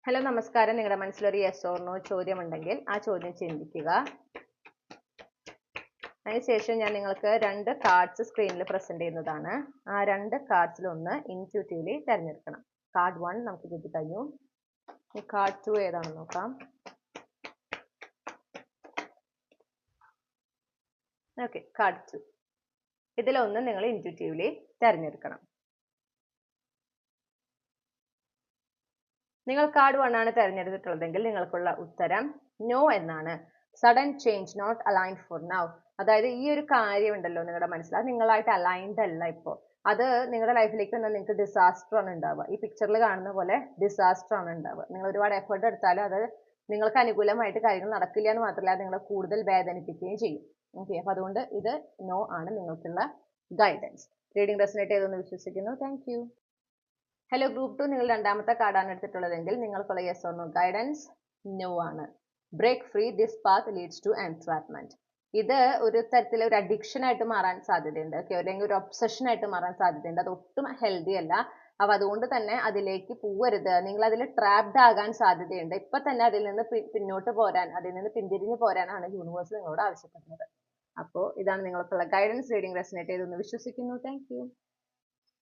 Hello നമസ്കാരം. നിങ്ങളുടെ മനസ്സിലൊരു യെസ് ഓർ നോ ചോദ്യമുണ്ടെങ്കിൽ ആ ചോദ്യം ചിന്തിക്കുക. അതിനുശേഷം ഞാൻ നിങ്ങൾക്ക് 2 കാർഡ്സ് സ്ക്രീനിൽ പ്രസന്റ് ചെയ്യുന്നതാണ്. ആ 2 കാർഡ്സിൽ ഒന്ന് ഇൻറ്റ്യൂട്ടീവ്ലി തിരഞ്ഞെടുക്കണം. കാർഡ് 1 നമുക്ക് കിട്ടിക്കഴിഞ്ഞു. ഈ കാർഡ് 2 ഏതാണെന്ന് നോക്കാം. Okay, card 2. ഇതിലൊന്ന് നിങ്ങൾ ഇൻറ്റ്യൂട്ടീവ്ലി തിരഞ്ഞെടുക്കണം. നിങ്ങൾ കാർഡ് 1 ആണ് തിരഞ്ഞെടുത്തിട്ടുള്ളതെങ്കിൽ നിങ്ങൾക്കുള്ള ഉത്തരം നോ എന്നാണ്. Sudden change not aligned for now. അതായത് ഈ ഒരു കാര്യം ഉണ്ടല്ലോ നിങ്ങളുടെ മനസ്സിൽ, അത് നിങ്ങളായിട്ട് അലൈൻഡ് അല്ല ഇപ്പോൾ. അത് നിങ്ങളുടെ ലൈഫിലേക്ക് വന്നാൽ നിങ്ങൾക്ക് ഡിസാസ്റ്റർ ആണ് ഉണ്ടാവുക. ഈ പിക്ചറിൽ കാണുന്ന പോലെ ഡിസാസ്റ്റർ ആണ് ഉണ്ടാവുക. നിങ്ങൾ ഒരുപാട് എഫേർട്ട് എടുത്താലും അത് നിങ്ങൾക്ക് അനുകൂലമായിട്ട് കാര്യങ്ങൾ നടക്കില്ല എന്ന് മാത്രമല്ല, നിങ്ങളെ കൂടുതൽ വേദനിപ്പിക്കുകയും ചെയ്യും. ഓക്കെ, അപ്പൊ അതുകൊണ്ട് ഇത് നോ ആണ് നിങ്ങൾക്കുള്ള ഗൈഡൻസ്. റീഡിംഗ് റെസനേറ്റ് ചെയ്തെന്ന് വിശ്വസിക്കുന്നു. Thank you. ഹലോ ഗ്രൂപ്പ് 2, നിങ്ങൾ രണ്ടാമത്തെ കാർഡാണ് എടുത്തിട്ടുള്ളതെങ്കിൽ നിങ്ങൾക്കുള്ള yes or no guidance no ആണ്. Break free, this path leads to entrapment. ഇത് ഒരു തരത്തിലെ ഒരു അഡിക്ഷൻ ആയിട്ട് മാറാൻ സാധ്യതയുണ്ട്. ഓക്കെ, അല്ലെങ്കിൽ ഒരു ഒബ്സഷൻ ആയിട്ട് മാറാൻ സാധ്യതയുണ്ട്. അത് ഒട്ടും ഹെൽത്തി അല്ല. അപ്പൊ അതുകൊണ്ട് തന്നെ അതിലേക്ക് പോവരുത്. നിങ്ങൾ അതിൽ ട്രാപ്ഡ് ആകാൻ സാധ്യതയുണ്ട്. ഇപ്പൊ തന്നെ അതിൽ നിന്ന് പിന്നോട്ട് പോരാൻ, അതിൽ നിന്ന് പിന്തിരിഞ്ഞു പോരാനാണ് യൂണിവേഴ്സ് നിങ്ങളോട് ആവശ്യപ്പെടുന്നത്. അപ്പോൾ ഇതാണ് നിങ്ങൾക്കുള്ള ഗൈഡൻസ്. റീഡിംഗ് റെസനേറ്റ് ചെയ്തെന്ന് വിശ്വസിക്കുന്നു. Thank you.